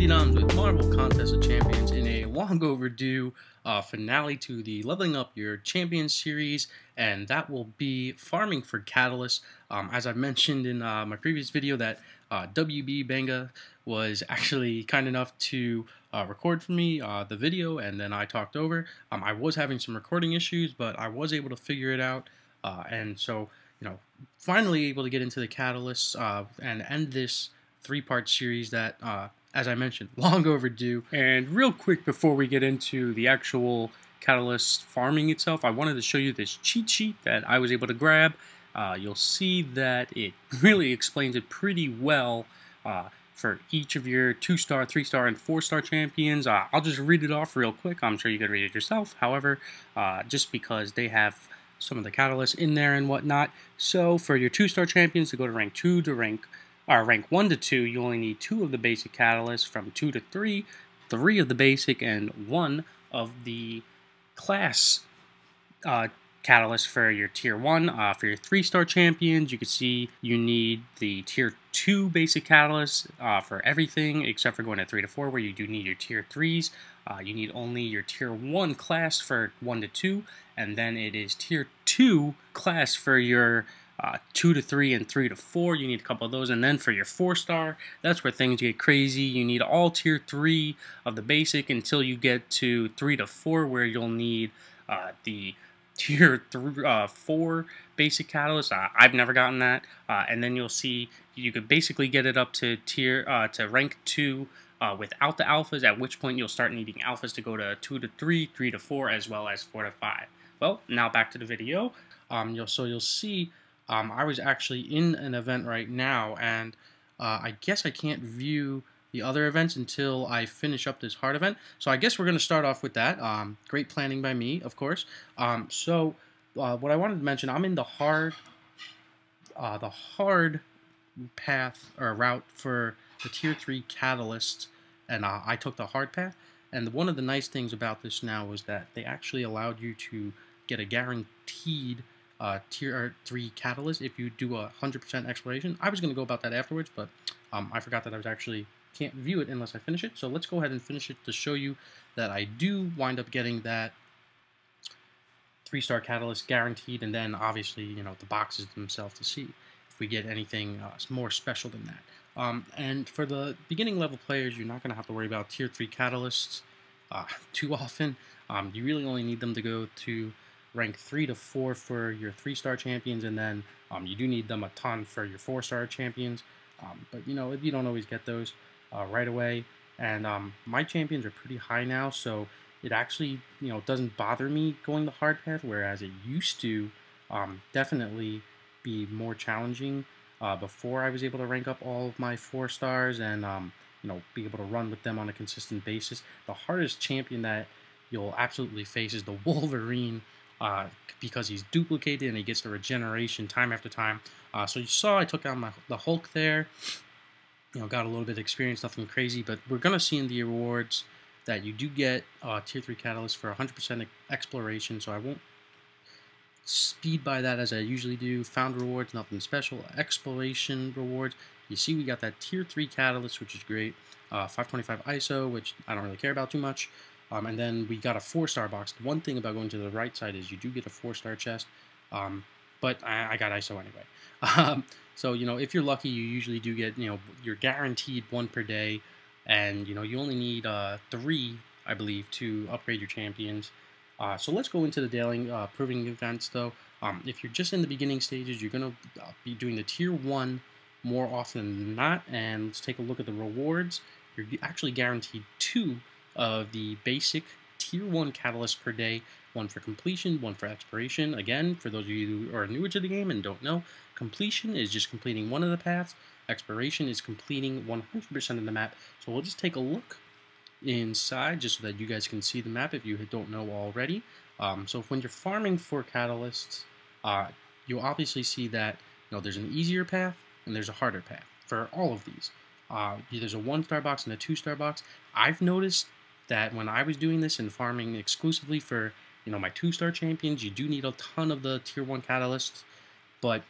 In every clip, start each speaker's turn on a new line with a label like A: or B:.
A: Noms with Marvel Contest of Champions in a long overdue finale to the Leveling Up Your Champions series, and that will be farming for Catalyst. As I mentioned in my previous video, that WB Benga was actually kind enough to record for me the video, and then I talked over. I was having some recording issues, but I was able to figure it out, and so finally able to get into the Catalyst and end this three-part series that, as I mentioned, long overdue.
B: And real quick before we get into the actual Catalyst farming itself, I wanted to show you this cheat sheet that I was able to grab. You'll see that it really explains it pretty well for each of your 2-star, 3-star, and 4-star champions. I'll just read it off real quick. I'm sure you could read it yourself. However, just because they have some of the catalysts in there and whatnot. So for your 2-star champions to go to rank 2 to rank 1 to 2, you only need 2 of the basic catalysts. From 2 to 3, 3 of the basic and 1 of the class catalyst for your tier 1. For your 3-star champions, you can see you need the tier 2 basic catalyst for everything except for going to 3 to 4, where you do need your tier 3s. You need only your tier 1 class for 1 to 2, and then it is tier 2 class for your 2 to 3 and 3 to 4. You need a couple of those. And then for your 4-star, that's where things get crazy. You need all tier 3 of the basic until you get to 3 to 4, where you'll need the tier 4 basic catalyst. I've never gotten that. And then you'll see you could basically get it up to to rank 2 without the alphas, at which point you'll start needing alphas to go to 2 to 3, 3 to 4, as well as 4 to 5. Well, now back to the video. You'll see I was actually in an event right now, and I guess I can't view the other events until I finish up this hard event. So I guess we're going to start off with that. Great planning by me, of course. So what I wanted to mention, I'm in the hard path or route for the tier 3 catalyst, and I took the hard path. And one of the nice things about this now was that they actually allowed you to get a guaranteed tier 3 catalyst if you do 100% exploration. I was going to go about that afterwards, but I forgot that I was actually can't view it unless I finish it. So let's go ahead and finish it to show you that I do wind up getting that 3-star catalyst guaranteed, and then obviously the boxes themselves to see if we get anything more special than that. And for the beginning level players, you're not going to have to worry about tier 3 catalysts too often. You really only need them to go to rank 3 to 4 for your 3-star champions, and then you do need them a ton for your 4-star champions. But you don't always get those right away. And my champions are pretty high now, so it actually doesn't bother me going the hard path, whereas it used to definitely be more challenging before I was able to rank up all of my 4-stars and be able to run with them on a consistent basis. The hardest champion that you'll absolutely face is the Wolverine, because he's duplicated and he gets the regeneration time after time. So you saw I took down the Hulk there. Got a little bit of experience, nothing crazy, but we're going to see in the rewards that you do get tier 3 catalyst for 100% exploration, so I won't speed by that as I usually do. Found rewards, nothing special. Exploration rewards, you see we got that tier 3 catalyst, which is great. 525 ISO, which I don't really care about too much. And then we got a 4-star box. The one thing about going to the right side is you do get a 4-star chest, but I got ISO anyway. So if you're lucky, you usually do get you're guaranteed 1 per day, and you only need 3, I believe, to upgrade your champions. So let's go into the daily proving events, though. If you're just in the beginning stages, you're gonna be doing the tier 1 more often than not. And let's take a look at the rewards. You're actually guaranteed 2 of the basic tier 1 catalyst per day, 1 for completion, 1 for exploration. Again, for those of you who are newer to the game and don't know, completion is just completing 1 of the paths. Exploration is completing 100% of the map. So we'll just take a look inside just so that you guys can see the map if you don't know already. So when you're farming for catalysts, you'll obviously see that there's an easier path and there's a harder path for all of these. There's a 1-star box and a 2-star box. I've noticed that when I was doing this and farming exclusively for my 2-star champions, you do need a ton of the tier 1 catalysts, but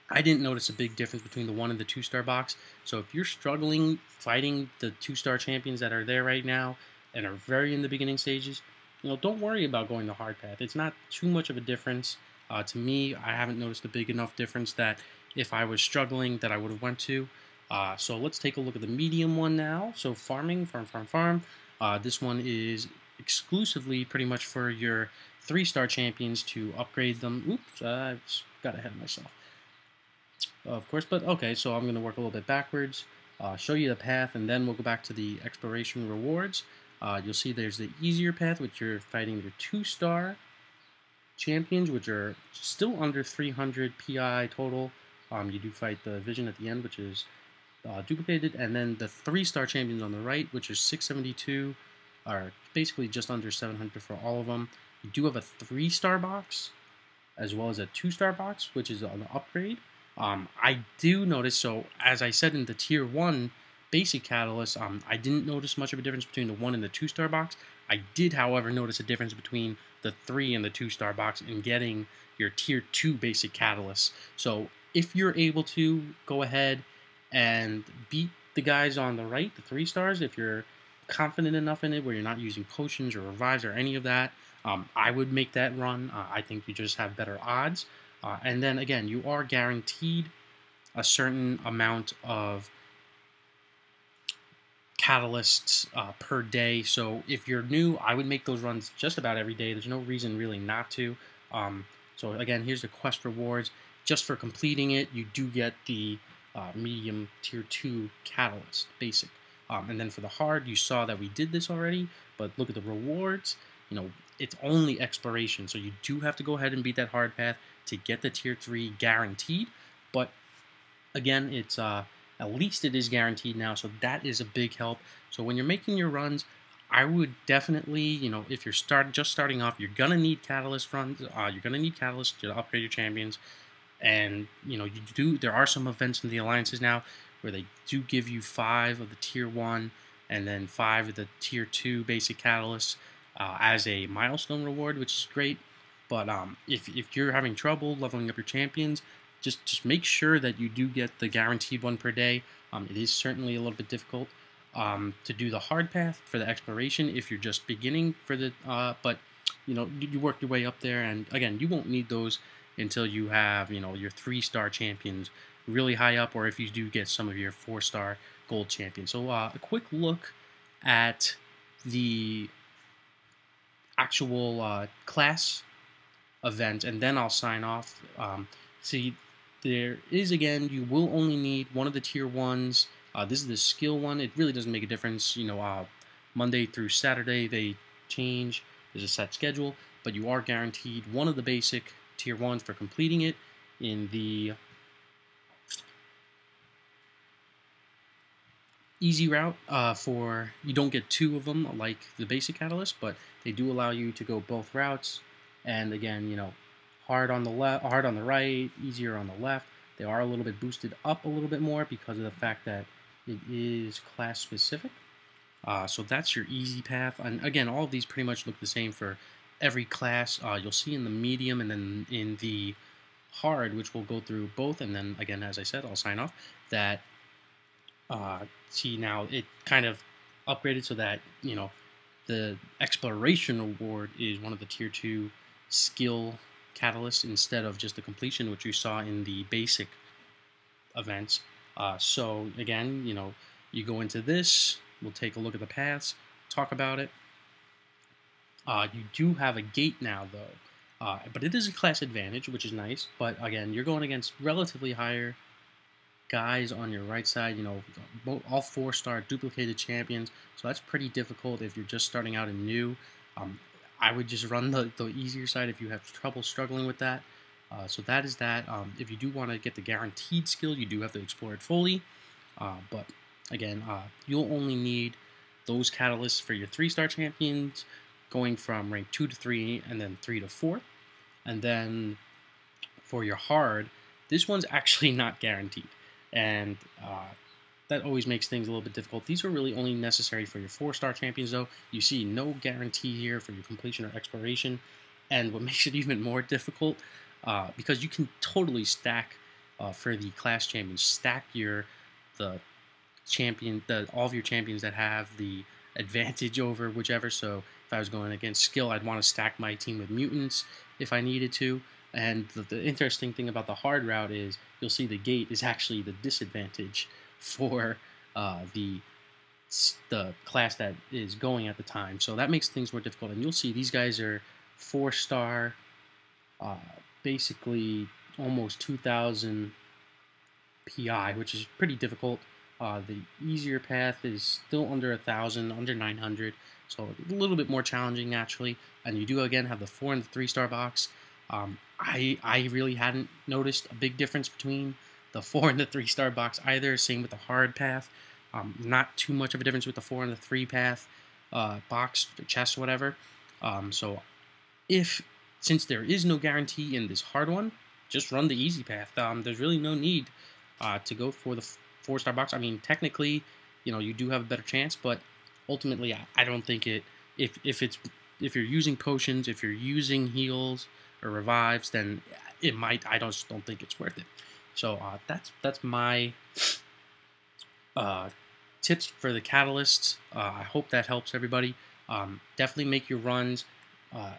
B: I didn't notice a big difference between the 1 and the 2-star box. So if you're struggling fighting the 2-star champions that are there right now and are very in the beginning stages, don't worry about going the hard path. It's not too much of a difference. To me, I haven't noticed a big enough difference that if I was struggling that I would have went to. So let's take a look at the medium one now. So farming, farm. This one is exclusively pretty much for your 3-star champions to upgrade them. Oops, I got ahead of myself. Of course, but okay, so I'm going to work a little bit backwards, show you the path, and then we'll go back to the exploration rewards. You'll see there's the easier path, which you're fighting your 2-star champions, which are still under 300 PI total. You do fight the Vision at the end, which is duplicated, and then the 3-star champions on the right, which is 672, are basically just under 700 for all of them. You do have a 3-star box, as well as a 2-star box, which is an upgrade. I do notice, so as I said in the Tier 1 basic catalyst, I didn't notice much of a difference between the 1 and the 2-star box. I did, however, notice a difference between the 3 and the 2-star box in getting your Tier 2 basic catalyst. So if you're able to go ahead and beat the guys on the right, the 3 stars, if you're confident enough in it where you're not using potions or revives or any of that, I would make that run. I think you just have better odds. And then again, you are guaranteed a certain amount of catalysts per day. So if you're new, I would make those runs just about every day. There's no reason really not to. So again, here's the quest rewards. Just for completing it, you do get the medium tier 2 catalyst, basic. And then for the hard, you saw that we did this already, but look at the rewards. It's only exploration, so you do have to go ahead and beat that hard path to get the tier 3 guaranteed. But again, it's at least it is guaranteed now, so that is a big help. So when you're making your runs, I would definitely, if you're just starting off, you're gonna need catalyst runs. You're gonna need catalyst to upgrade your champions, and there are some events in the alliances now where they do give you 5 of the tier 1 and then 5 of the tier 2 basic catalysts as a milestone reward, which is great. But if you're having trouble leveling up your champions, just make sure that you do get the guaranteed one per day. It is certainly a little bit difficult to do the hard path for the exploration if you're just beginning for the but you work your way up there, and again, you won't need those until you have your 3-star champions really high up, or if you do get some of your 4-star gold champions. So a quick look at the actual class event, and then I'll sign off. See, there is, again, you will only need one of the tier 1s. This is the skill one. It really doesn't make a difference. Monday through Saturday they change. There's a set schedule, but you are guaranteed one of the basic tier 1s for completing it in the easy route. You don't get 2 of them like the basic catalyst, but they do allow you to go both routes. And again, hard on the left, hard on the right, easier on the left. They are a little bit boosted up a little bit more because of the fact that it is class specific. So that's your easy path. And again, all of these pretty much look the same for every class. You'll see in the medium and then in the hard, which we'll go through both. And then again, as I said, I'll sign off, that see, now it kind of upgraded so that the exploration award is one of the tier 2 skill catalysts instead of just the completion, which you saw in the basic events. So again, you go into this, we'll take a look at the paths, talk about it. You do have a gate now though, but it is a class advantage, which is nice. But again, you're going against relatively higher guys on your right side, all 4-star duplicated champions, so that's pretty difficult if you're just starting out and new. I would just run the easier side if you have trouble struggling with that. So that is that. If you do want to get the guaranteed skill, you do have to explore it fully. But again, you'll only need those catalysts for your 3-star champions, going from rank 2 to 3 and then 3 to 4. And then for your hard, this one's actually not guaranteed. And that always makes things a little bit difficult. These are really only necessary for your 4-star champions, though. You see no guarantee here for your completion or exploration. And what makes it even more difficult, because you can totally stack for the class champions. Stack the all of your champions that have the advantage over whichever. So if I was going against skill, I'd want to stack my team with mutants if I needed to. And the interesting thing about the hard route is you'll see the gate is actually the disadvantage for the class that is going at the time. So that makes things more difficult. And you'll see these guys are 4-star, basically almost 2,000 PI, which is pretty difficult. The easier path is still under 1,000, under 900, so a little bit more challenging naturally. And you do again have the 4 and the 3-star box. I really hadn't noticed a big difference between the 4 and the 3-star box either. Same with the hard path. Not too much of a difference with the 4 and the 3 path box, chest, whatever. So since there is no guarantee in this hard one, just run the easy path. There's really no need to go for the 4-star box. I mean, technically, you do have a better chance, but ultimately, I don't think it. If you're using potions, if you're using heals or revives, then it might. I just don't think it's worth it. So that's my tips for the catalysts. I hope that helps everybody. Definitely make your runs,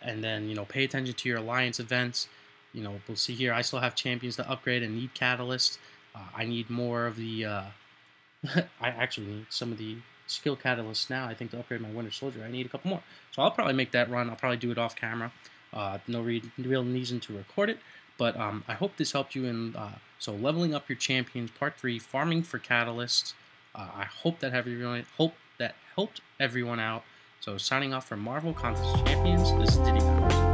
B: and then pay attention to your alliance events. We'll see here. I still have champions to upgrade and need catalysts. I need more of the. I actually need some of the skill catalysts now. I think to upgrade my Winter Soldier, I need a couple more. So I'll probably make that run. I'll probably do it off camera. No real reason to record it. But I hope this helped you in. So leveling up your champions, part 3, farming for catalysts. I hope that helped everyone out. So signing off from Marvel Contest Champions. This is Diddy.